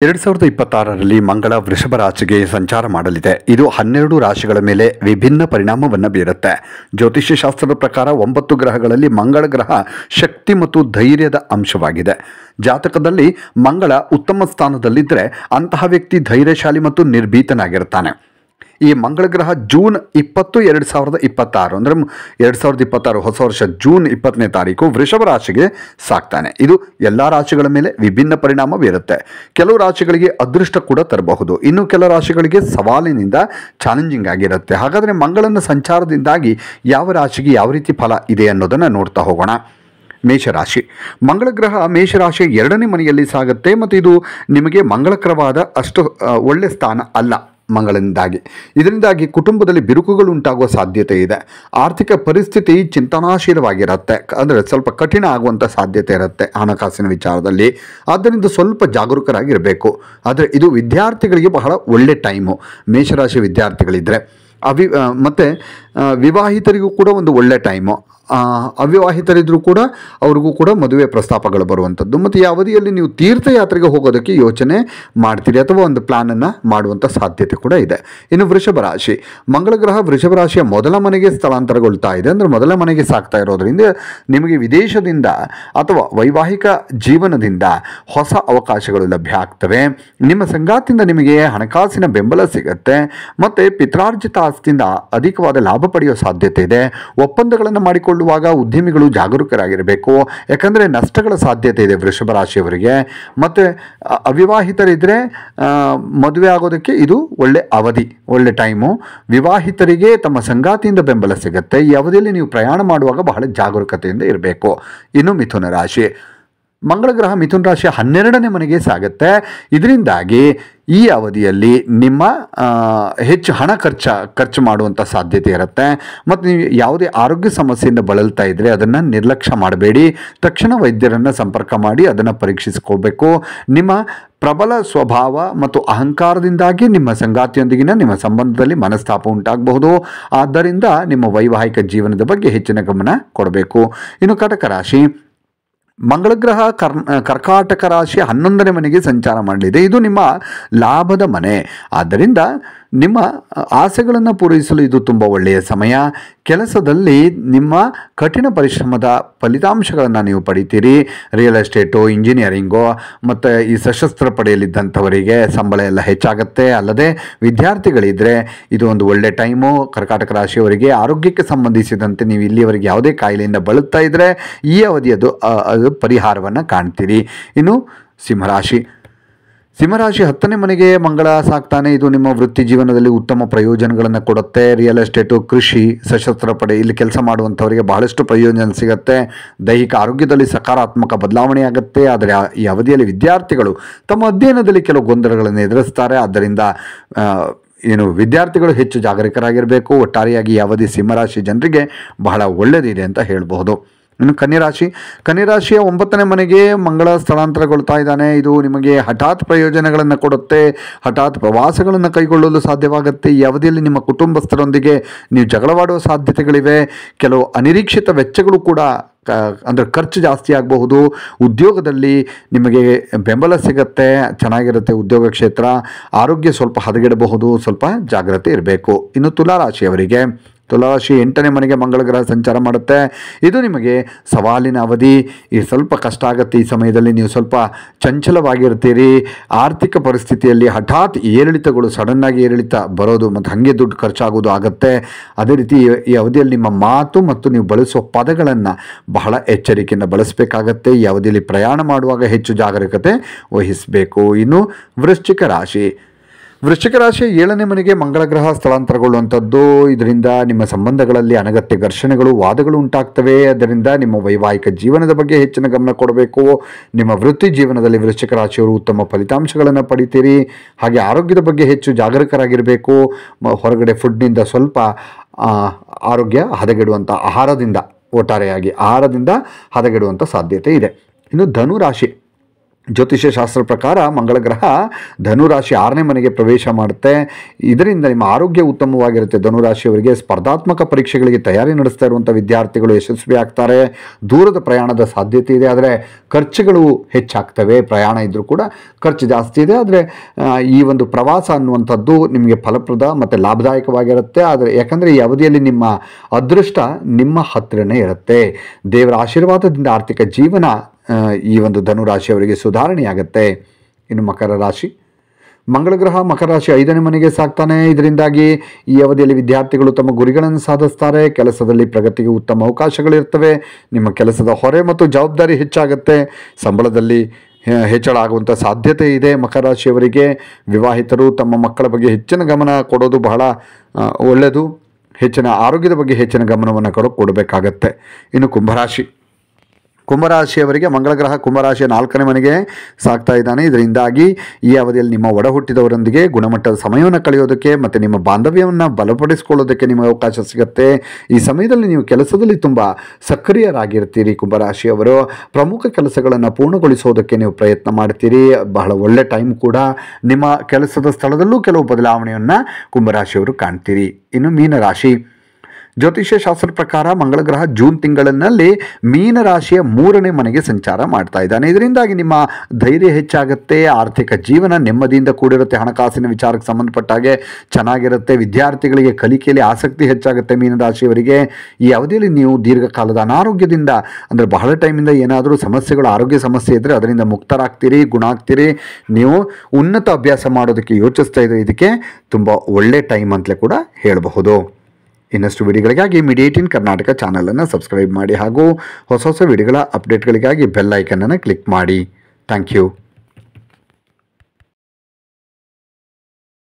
2026ರಲ್ಲಿ ಮಂಗಳ ವೃಷಭ ರಾಶಿಗೆ ಸಂಚಾರ ಮಾಡಲಿದೆ. ಇದು 12 ರಾಶಿಗಳ ಮೇಲೆ ವಿಭಿನ್ನ ಪರಿಣಾಮವನ್ನು ಬೀರುತ್ತೆ. ಜ್ಯೋತಿಷ್ಯ ಶಾಸ್ತ್ರದ ಪ್ರಕಾರ 9 ಗ್ರಹಗಳಲ್ಲಿ ಮಂಗಳ ಗ್ರಹ ಶಕ್ತಿ ಮತ್ತು ಧೈರ್ಯದ ಅಂಶವಾಗಿದೆ. ಜಾತಕದಲ್ಲಿ ಮಂಗಳ ಉತ್ತಮ ಸ್ಥಾನದಲ್ಲಿದ್ದರೆ ಅಂತಹ ವ್ಯಕ್ತಿ ಧೈರ್ಯಶಾಲಿ ಮತ್ತು ನಿರ್ಭೀತನಾಗಿರ್ತಾನೆ. ಈ ಮಂಗಳ ಗ್ರಹ ಜೂನ್ 20, 2026 ಅಂದರೆ 2026 ಹೊಸ ವರ್ಷ ಜೂನ್ 20ನೇ ತಾರೀಕು ವೃಷಭ ರಾಶಿಗೆ ಸಾಕ್ತಾನೆ. ಇದು ಎಲ್ಲ ರಾಶಿಗಳ ಮೇಲೆ ವಿಭಿನ್ನ ಪರಿಣಾಮ ಬೀರುತ್ತೆ. ಕೆಲವು ರಾಶಿಗಳಿಗೆ ಅದೃಷ್ಟ ಕೂಡ ತರಬಹುದು, ಇನ್ನು ಕೆಲ ರಾಶಿಗಳಿಗೆ ಸವಾಲಿನಿಂದ ಚಾಲೆಂಜಿಂಗ್ ಆಗಿರುತ್ತೆ. ಹಾಗಾದರೆ ಮಂಗಳನ ಸಂಚಾರದಿಂದಾಗಿ ಯಾವ ರಾಶಿಗೆ ಯಾವ ರೀತಿ ಫಲ ಇದೆ ಅನ್ನೋದನ್ನು ನೋಡ್ತಾ ಹೋಗೋಣ. ಮೇಷರಾಶಿ. ಮಂಗಳ ಗ್ರಹ ಮೇಷರಾಶಿಯ 2ನೇ ಮನೆಯಲ್ಲಿ ಸಾಗುತ್ತೆ ಮತ್ತು ಇದು ನಿಮಗೆ ಮಂಗಳಕರವಾದ ಅಷ್ಟು ಒಳ್ಳೆಯ ಸ್ಥಾನ ಅಲ್ಲ. ಮಂಗಳನಿಂದಾಗಿ ಇದರಿಂದಾಗಿ ಕುಟುಂಬದಲ್ಲಿ ಬಿರುಕುಗಳು ಉಂಟಾಗುವ ಸಾಧ್ಯತೆ ಇದೆ. ಆರ್ಥಿಕ ಪರಿಸ್ಥಿತಿ ಚಿಂತನಾಶೀಲವಾಗಿರುತ್ತೆ, ಅಂದರೆ ಸ್ವಲ್ಪ ಕಠಿಣ ಆಗುವಂಥ ಸಾಧ್ಯತೆ ಇರುತ್ತೆ ಹಣಕಾಸಿನ ವಿಚಾರದಲ್ಲಿ. ಆದ್ದರಿಂದ ಸ್ವಲ್ಪ ಜಾಗರೂಕರಾಗಿರಬೇಕು. ಆದರೆ ಇದು ವಿದ್ಯಾರ್ಥಿಗಳಿಗೆ ಬಹಳ ಒಳ್ಳೆ ಟೈಮು. ಮೇಷರಾಶಿ ವಿದ್ಯಾರ್ಥಿಗಳಿದ್ದರೆ ಮತ್ತು ವಿವಾಹಿತರಿಗೂ ಕೂಡ ಒಂದು ಒಳ್ಳೆ ಟೈಮು. ಅವಿವಾಹಿತರಿದ್ದರೂ ಕೂಡ ಅವ್ರಿಗೂ ಕೂಡ ಮದುವೆ ಪ್ರಸ್ತಾಪಗಳು ಬರುವಂಥದ್ದು. ಮತ್ತು ಈ ಅವಧಿಯಲ್ಲಿ ನೀವು ತೀರ್ಥಯಾತ್ರೆಗೆ ಹೋಗೋದಕ್ಕೆ ಯೋಚನೆ ಮಾಡ್ತೀರಿ ಅಥವಾ ಒಂದು ಪ್ಲ್ಯಾನನ್ನು ಮಾಡುವಂಥ ಸಾಧ್ಯತೆ ಕೂಡ ಇದೆ. ಇನ್ನು ವೃಷಭ ರಾಶಿ. ಮಂಗಳ ಗ್ರಹ ವೃಷಭ ರಾಶಿಯ ಮೊದಲ ಮನೆಗೆ ಸ್ಥಳಾಂತರಗೊಳ್ತಾ ಇದೆ, ಅಂದರೆ ಮೊದಲ ಮನೆಗೆ ಸಾಗ್ತಾ ಇರೋದರಿಂದ ನಿಮಗೆ ವಿದೇಶದಿಂದ ಅಥವಾ ವೈವಾಹಿಕ ಜೀವನದಿಂದ ಹೊಸ ಅವಕಾಶಗಳು ಲಭ್ಯ ಆಗ್ತವೆ. ನಿಮ್ಮ ಸಂಗಾತಿಯಿಂದ ನಿಮಗೆ ಹಣಕಾಸಿನ ಬೆಂಬಲ ಸಿಗುತ್ತೆ ಮತ್ತು ಪಿತ್ರಾರ್ಜಿತ ಆಸ್ತಿಯಿಂದ ಅಧಿಕವಾದ ಲಾಭ ಪಡೆಯುವ ಸಾಧ್ಯತೆ ಇದೆ. ಒಪ್ಪಂದಗಳನ್ನು ಮಾಡಿಕೊಳ್ಳುವಾಗ ಉದ್ಯಮಿಗಳು ಜಾಗರೂಕರಾಗಿರಬೇಕು, ಯಾಕಂದರೆ ನಷ್ಟಗಳ ಸಾಧ್ಯತೆ ಇದೆ ವೃಷಭ ರಾಶಿಯವರಿಗೆ. ಮತ್ತು ಅವಿವಾಹಿತರಿದ್ದರೆ ಮದುವೆ ಆಗೋದಕ್ಕೆ ಇದು ಒಳ್ಳೆ ಅವಧಿ, ಒಳ್ಳೆ ಟೈಮು. ವಿವಾಹಿತರಿಗೆ ತಮ್ಮ ಸಂಗಾತಿಯಿಂದ ಬೆಂಬಲ ಸಿಗುತ್ತೆ. ಈ ಅವಧಿಯಲ್ಲಿ ನೀವು ಪ್ರಯಾಣ ಮಾಡುವಾಗ ಬಹಳ ಜಾಗರೂಕತೆಯಿಂದ ಇರಬೇಕು. ಇನ್ನು ಮಿಥುನ ರಾಶಿ. ಮಂಗಳ ಗ್ರಹ ಮಿಥುನ ರಾಶಿಯ 12ನೇ ಮನೆಗೆ ಸಾಗುತ್ತೆ. ಇದರಿಂದಾಗಿ ಈ ಅವಧಿಯಲ್ಲಿ ನಿಮ್ಮ ಹೆಚ್ಚು ಹಣ ಖರ್ಚು ಮಾಡುವಂಥ ಸಾಧ್ಯತೆ ಇರುತ್ತೆ. ಮತ್ತು ನೀವು ಯಾವುದೇ ಆರೋಗ್ಯ ಸಮಸ್ಯೆಯಿಂದ ಬಳಲ್ತಾ ಇದ್ದರೆ ಅದನ್ನು ನಿರ್ಲಕ್ಷ್ಯ ಮಾಡಬೇಡಿ. ತಕ್ಷಣ ವೈದ್ಯರನ್ನು ಸಂಪರ್ಕ ಮಾಡಿ ಅದನ್ನು ಪರೀಕ್ಷಿಸ್ಕೋಬೇಕು. ನಿಮ್ಮ ಪ್ರಬಲ ಸ್ವಭಾವ ಮತ್ತು ಅಹಂಕಾರದಿಂದಾಗಿ ನಿಮ್ಮ ಸಂಗಾತಿಯೊಂದಿಗಿನ ನಿಮ್ಮ ಸಂಬಂಧದಲ್ಲಿ ಮನಸ್ತಾಪ ಉಂಟಾಗಬಹುದು. ಆದ್ದರಿಂದ ನಿಮ್ಮ ವೈವಾಹಿಕ ಜೀವನದ ಬಗ್ಗೆ ಹೆಚ್ಚಿನ ಗಮನ ಕೊಡಬೇಕು. ಇನ್ನು ಕಟಕ ರಾಶಿ. ಮಂಗಳ ಗ್ರಹ ಕರ್ಕಾಟಕ ರಾಶಿಯ 11ನೇ ಮನೆಗೆ ಸಂಚಾರ ಮಾಡಲಿದೆ. ಇದು ನಿಮ್ಮ ಲಾಭದ ಮನೆ. ಆದ್ದರಿಂದ ನಿಮ್ಮ ಆಸೆಗಳನ್ನು ಪೂರೈಸಲು ಇದು ತುಂಬ ಒಳ್ಳೆಯ ಸಮಯ. ಕೆಲಸದಲ್ಲಿ ನಿಮ್ಮ ಕಠಿಣ ಪರಿಶ್ರಮದ ಫಲಿತಾಂಶಗಳನ್ನು ನೀವು ಪಡಿತೀರಿ. ರಿಯಲ್ ಎಸ್ಟೇಟು, ಇಂಜಿನಿಯರಿಂಗು ಮತ್ತು ಈ ಸಶಸ್ತ್ರ ಪಡೆಯಲಿದ್ದಂಥವರಿಗೆ ಸಂಬಳ ಎಲ್ಲ ಹೆಚ್ಚಾಗುತ್ತೆ. ಅಲ್ಲದೆ ವಿದ್ಯಾರ್ಥಿಗಳಿದ್ದರೆ ಇದು ಒಂದು ಒಳ್ಳೆ ಟೈಮು. ಕರ್ಕಾಟಕ ರಾಶಿಯವರಿಗೆ ಆರೋಗ್ಯಕ್ಕೆ ಸಂಬಂಧಿಸಿದಂತೆ ನೀವು ಇಲ್ಲಿಯವರೆಗೆ ಯಾವುದೇ ಕಾಯಿಲೆಯಿಂದ ಬಳಲ್ತಾ ಇದ್ದರೆ ಈ ಅವಧಿಯದು ಅದು ಪರಿಹಾರವನ್ನು ಕಾಣ್ತೀರಿ. ಇನ್ನು ಸಿಂಹರಾಶಿ. ಸಿಂಹರಾಶಿ 10ನೇ ಮನೆಗೆ ಮಂಗಳ ಸಾಕ್ತಾನೆ. ಇದು ನಿಮ್ಮ ವೃತ್ತಿ ಜೀವನದಲ್ಲಿ ಉತ್ತಮ ಪ್ರಯೋಜನಗಳನ್ನು ಕೊಡುತ್ತೆ. ರಿಯಲ್ ಎಸ್ಟೇಟು, ಕೃಷಿ, ಸಶಸ್ತ್ರ ಪಡೆ ಇಲ್ಲಿ ಕೆಲಸ ಮಾಡುವಂಥವರಿಗೆ ಬಹಳಷ್ಟು ಪ್ರಯೋಜನ ಸಿಗುತ್ತೆ. ದೈಹಿಕ ಆರೋಗ್ಯದಲ್ಲಿ ಸಕಾರಾತ್ಮಕ ಬದಲಾವಣೆ ಆಗುತ್ತೆ. ಆದರೆ ಈ ಅವಧಿಯಲ್ಲಿ ವಿದ್ಯಾರ್ಥಿಗಳು ತಮ್ಮ ಅಧ್ಯಯನದಲ್ಲಿ ಕೆಲವು ಗೊಂದಲಗಳನ್ನು ಎದುರಿಸ್ತಾರೆ. ಆದ್ದರಿಂದ ವಿದ್ಯಾರ್ಥಿಗಳು ಹೆಚ್ಚು ಜಾಗರೂಕರಾಗಿರಬೇಕು. ಒಟ್ಟಾರೆಯಾಗಿ ಈ ಅವಧಿ ಸಿಂಹರಾಶಿ ಜನರಿಗೆ ಬಹಳ ಒಳ್ಳೆಯದಿದೆ ಅಂತ ಹೇಳ್ಬಹುದು. ಇನ್ನು ಕನ್ಯರಾಶಿ. ಕನ್ಯರಾಶಿಯ 9ನೇ ಮನೆಗೆ ಮಂಗಳ ಸ್ಥಳಾಂತರಗೊಳ್ತಾ ಇದ್ದಾನೆ. ಇದು ನಿಮಗೆ ಹಠಾತ್ ಪ್ರಯೋಜನಗಳನ್ನು ಕೊಡುತ್ತೆ. ಹಠಾತ್ ಪ್ರವಾಸಗಳನ್ನು ಕೈಗೊಳ್ಳಲು ಸಾಧ್ಯವಾಗುತ್ತೆ. ಈ ಅವಧಿಯಲ್ಲಿ ನಿಮ್ಮ ಕುಟುಂಬಸ್ಥರೊಂದಿಗೆ ನೀವು ಜಗಳವಾಡುವ ಸಾಧ್ಯತೆಗಳಿವೆ. ಕೆಲವು ಅನಿರೀಕ್ಷಿತ ವೆಚ್ಚಗಳು ಕೂಡ ಅಂದರೆ ಖರ್ಚು ಜಾಸ್ತಿ ಆಗಬಹುದು. ಉದ್ಯೋಗದಲ್ಲಿ ನಿಮಗೆ ಬೆಂಬಲ ಸಿಗುತ್ತೆ, ಚೆನ್ನಾಗಿರುತ್ತೆ ಉದ್ಯೋಗ ಕ್ಷೇತ್ರ. ಆರೋಗ್ಯ ಸ್ವಲ್ಪ ಹದಗೆಡಬಹುದು, ಸ್ವಲ್ಪ ಜಾಗ್ರತೆ ಇರಬೇಕು. ಇನ್ನು ತುಲಾರಾಶಿಯವರಿಗೆ. ತುಲಾರಾಶಿ 8ನೇ ಮನೆಗೆ ಮಂಗಳ ಗ್ರಹ ಸಂಚಾರ ಮಾಡುತ್ತೆ. ಇದು ನಿಮಗೆ ಸವಾಲಿನ ಅವಧಿ. ಈ ಸ್ವಲ್ಪ ಕಷ್ಟ ಆಗುತ್ತೆ. ಈ ಸಮಯದಲ್ಲಿ ನೀವು ಸ್ವಲ್ಪ ಚಂಚಲವಾಗಿರ್ತೀರಿ. ಆರ್ಥಿಕ ಪರಿಸ್ಥಿತಿಯಲ್ಲಿ ಹಠಾತ್ ಏರಿಳಿತಗಳು, ಸಡನ್ನಾಗಿ ಏರಿಳಿತ ಬರೋದು ಮತ್ತು ಹಾಗೆ ದುಡ್ಡು ಖರ್ಚಾಗೋದು ಆಗುತ್ತೆ. ಅದೇ ರೀತಿ ಈ ಅವಧಿಯಲ್ಲಿ ನಿಮ್ಮ ಮಾತು ಮತ್ತು ನೀವು ಬಳಸುವ ಪದಗಳನ್ನು ಬಹಳ ಎಚ್ಚರಿಕೆಯಿಂದ ಬಳಸಬೇಕಾಗತ್ತೆ. ಈ ಅವಧಿಯಲ್ಲಿ ಪ್ರಯಾಣ ಮಾಡುವಾಗ ಹೆಚ್ಚು ಜಾಗರೂಕತೆ ವಹಿಸಬೇಕು. ಇನ್ನು ವೃಶ್ಚಿಕ ರಾಶಿ. ವೃಶ್ಚಿಕ ರಾಶಿಯ 7ನೇ ಮನೆಗೆ ಮಂಗಳ ಗ್ರಹ ಸ್ಥಳಾಂತರಗೊಳ್ಳುವಂಥದ್ದು. ಇದರಿಂದ ನಿಮ್ಮ ಸಂಬಂಧಗಳಲ್ಲಿ ಅನಗತ್ಯ ಘರ್ಷಣೆಗಳು, ವಾದಗಳು ಉಂಟಾಗ್ತವೆ. ಅದರಿಂದ ನಿಮ್ಮ ವೈವಾಹಿಕ ಜೀವನದ ಬಗ್ಗೆ ಹೆಚ್ಚಿನ ಗಮನ ಕೊಡಬೇಕು. ನಿಮ್ಮ ವೃತ್ತಿ ಜೀವನದಲ್ಲಿ ವೃಶ್ಚಿಕ ರಾಶಿಯವರು ಉತ್ತಮ ಫಲಿತಾಂಶಗಳನ್ನು ಪಡಿತೀರಿ. ಹಾಗೆ ಆರೋಗ್ಯದ ಬಗ್ಗೆ ಹೆಚ್ಚು ಜಾಗರೂಕರಾಗಿರಬೇಕು. ಹೊರಗಡೆ ಫುಡ್ನಿಂದ ಸ್ವಲ್ಪ ಆರೋಗ್ಯ ಹದಗೆಡುವಂಥ ಒಟ್ಟಾರೆಯಾಗಿ ಆಹಾರದಿಂದ ಹದಗೆಡುವಂಥ ಸಾಧ್ಯತೆ ಇದೆ. ಇನ್ನು ಧನುರಾಶಿ. ಜ್ಯೋತಿಷ್ಯ ಶಾಸ್ತ್ರ ಪ್ರಕಾರ ಮಂಗಳ ಗ್ರಹ ಧನುರಾಶಿ 6ನೇ ಮನೆಗೆ ಪ್ರವೇಶ ಮಾಡುತ್ತೆ. ಇದರಿಂದ ನಿಮ್ಮ ಆರೋಗ್ಯ ಉತ್ತಮವಾಗಿರುತ್ತೆ. ಧನುರಾಶಿಯವರಿಗೆ ಸ್ಪರ್ಧಾತ್ಮಕ ಪರೀಕ್ಷೆಗಳಿಗೆ ತಯಾರಿ ನಡೆಸ್ತಾ ಇರುವಂಥ ವಿದ್ಯಾರ್ಥಿಗಳು ಯಶಸ್ವಿ ಆಗ್ತಾರೆ. ದೂರದ ಪ್ರಯಾಣದ ಸಾಧ್ಯತೆ ಇದೆ, ಆದರೆ ಖರ್ಚುಗಳು ಹೆಚ್ಚಾಗ್ತವೆ. ಪ್ರಯಾಣ ಇದ್ದರೂ ಕೂಡ ಖರ್ಚು ಜಾಸ್ತಿ ಇದೆ, ಆದರೆ ಈ ಒಂದು ಪ್ರವಾಸ ಅನ್ನುವಂಥದ್ದು ನಿಮಗೆ ಫಲಪ್ರದ ಮತ್ತು ಲಾಭದಾಯಕವಾಗಿರುತ್ತೆ. ಆದರೆ ಯಾಕಂದರೆ ಈ ಅವಧಿಯಲ್ಲಿ ನಿಮ್ಮ ಅದೃಷ್ಟ ನಿಮ್ಮ ಹತ್ತಿರನೇ ಇರುತ್ತೆ. ದೇವರ ಆಶೀರ್ವಾದದಿಂದ ಆರ್ಥಿಕ ಜೀವನ ಈ ಒಂದು ಧನುರಾಶಿಯವರಿಗೆ ಸುಧಾರಣೆಯಾಗುತ್ತೆ. ಇನ್ನು ಮಕರ ರಾಶಿ, ಮಂಗಳ ಗ್ರಹ ಮಕರ ರಾಶಿ 5ನೇ ಮನೆಗೆ ಸಾಗ್ತಾನೆ. ಇದರಿಂದಾಗಿ ಈ ಅವಧಿಯಲ್ಲಿ ವಿದ್ಯಾರ್ಥಿಗಳು ತಮ್ಮ ಗುರಿಗಳನ್ನು ಸಾಧಿಸ್ತಾರೆ. ಕೆಲಸದಲ್ಲಿ ಪ್ರಗತಿಗೆ ಉತ್ತಮ ಅವಕಾಶಗಳಿರ್ತವೆ. ನಿಮ್ಮ ಕೆಲಸದ ಹೊರೆ ಮತ್ತು ಜವಾಬ್ದಾರಿ ಹೆಚ್ಚಾಗುತ್ತೆ. ಸಂಬಳದಲ್ಲಿ ಹೆಚ್ಚಳ ಆಗುವಂಥ ಸಾಧ್ಯತೆ ಇದೆ. ಮಕರ ರಾಶಿಯವರಿಗೆ ವಿವಾಹಿತರು ತಮ್ಮ ಮಕ್ಕಳ ಬಗ್ಗೆ ಹೆಚ್ಚಿನ ಗಮನ ಕೊಡೋದು ಬಹಳ ಒಳ್ಳೆಯದು. ಹೆಚ್ಚಿನ ಆರೋಗ್ಯದ ಬಗ್ಗೆ ಹೆಚ್ಚಿನ ಗಮನವನ್ನು ಕೊಡಬೇಕಾಗತ್ತೆ. ಇನ್ನು ಕುಂಭರಾಶಿಯವರಿಗೆ ಮಂಗಳ ಗ್ರಹ ಕುಂಭರಾಶಿಯ 4ನೇ ಮನೆಗೆ ಸಾಗ್ತಾ ಇದ್ದಾನೆ. ಇದರಿಂದಾಗಿ ಈ ಅವಧಿಯಲ್ಲಿ ನಿಮ್ಮ ಒಡ ಹುಟ್ಟಿದವರೊಂದಿಗೆ ಗುಣಮಟ್ಟದ ಸಮಯವನ್ನು ಕಳೆಯೋದಕ್ಕೆ ಮತ್ತು ನಿಮ್ಮ ಬಾಂಧವ್ಯವನ್ನು ಬಲಪಡಿಸಿಕೊಳ್ಳೋದಕ್ಕೆ ನಿಮಗೆ ಅವಕಾಶ ಸಿಗುತ್ತೆ. ಈ ಸಮಯದಲ್ಲಿ ನೀವು ಕೆಲಸದಲ್ಲಿ ತುಂಬ ಸಕ್ರಿಯರಾಗಿರ್ತೀರಿ. ಕುಂಭರಾಶಿಯವರು ಪ್ರಮುಖ ಕೆಲಸಗಳನ್ನು ಪೂರ್ಣಗೊಳಿಸೋದಕ್ಕೆ ನೀವು ಪ್ರಯತ್ನ ಮಾಡ್ತೀರಿ. ಬಹಳ ಒಳ್ಳೆ ಟೈಮ್ ಕೂಡ. ನಿಮ್ಮ ಕೆಲಸದ ಸ್ಥಳದಲ್ಲೂ ಕೆಲವು ಬದಲಾವಣೆಯನ್ನು ಕುಂಭರಾಶಿಯವರು ಕಾಣ್ತೀರಿ. ಇನ್ನು ಮೀನರಾಶಿ, ಜ್ಯೋತಿಷ್ಯ ಶಾಸ್ತ್ರ ಪ್ರಕಾರ ಮಂಗಳ ಗ್ರಹ ಜೂನ್ ತಿಂಗಳಿನಲ್ಲಿ ಮೀನರಾಶಿಯ 3ನೇ ಮನೆಗೆ ಸಂಚಾರ ಮಾಡ್ತಾ ಇದ್ದಾನೆ. ಇದರಿಂದಾಗಿ ನಿಮ್ಮ ಧೈರ್ಯ ಹೆಚ್ಚಾಗುತ್ತೆ. ಆರ್ಥಿಕ ಜೀವನ ನೆಮ್ಮದಿಯಿಂದ ಕೂಡಿರುತ್ತೆ. ಹಣಕಾಸಿನ ವಿಚಾರಕ್ಕೆ ಸಂಬಂಧಪಟ್ಟ ಹಾಗೆ ಚೆನ್ನಾಗಿರುತ್ತೆ. ವಿದ್ಯಾರ್ಥಿಗಳಿಗೆ ಕಲಿಕೆಯಲ್ಲಿ ಆಸಕ್ತಿ ಹೆಚ್ಚಾಗುತ್ತೆ. ಮೀನರಾಶಿಯವರಿಗೆ ಈ ಅವಧಿಯಲ್ಲಿ ನೀವು ದೀರ್ಘಕಾಲದ ಅನಾರೋಗ್ಯದಿಂದ, ಅಂದರೆ ಬಹಳ ಟೈಮಿಂದ ಏನಾದರೂ ಸಮಸ್ಯೆಗಳು, ಆರೋಗ್ಯ ಸಮಸ್ಯೆ ಇದ್ದರೆ ಅದರಿಂದ ಮುಕ್ತರಾಗ್ತೀರಿ, ಗುಣ ಆಗ್ತೀರಿ. ನೀವು ಉನ್ನತ ಅಭ್ಯಾಸ ಮಾಡೋದಕ್ಕೆ ಯೋಚಿಸ್ತಾ ಇದ್ದರೆ ಇದಕ್ಕೆ ತುಂಬ ಒಳ್ಳೆ ಟೈಮ್ ಅಂತಲೇ ಕೂಡ ಹೇಳಬಹುದು. ಇನ್ನಷ್ಟು ವಿಡಿಯೋಗಳಿಗಾಗಿ ಮೀಡಿಯಾ 18 ಕರ್ನಾಟಕ ಚಾನಲನ್ನು ಸಬ್ಸ್ಕ್ರೈಬ್ ಮಾಡಿ ಹಾಗೂ ಹೊಸ ವಿಡಿಯೋಗಳ ಅಪ್ಡೇಟ್ಗಳಿಗಾಗಿ ಬೆಲ್ ಐಕನನ್ನು ಕ್ಲಿಕ್ ಮಾಡಿ. Thank you.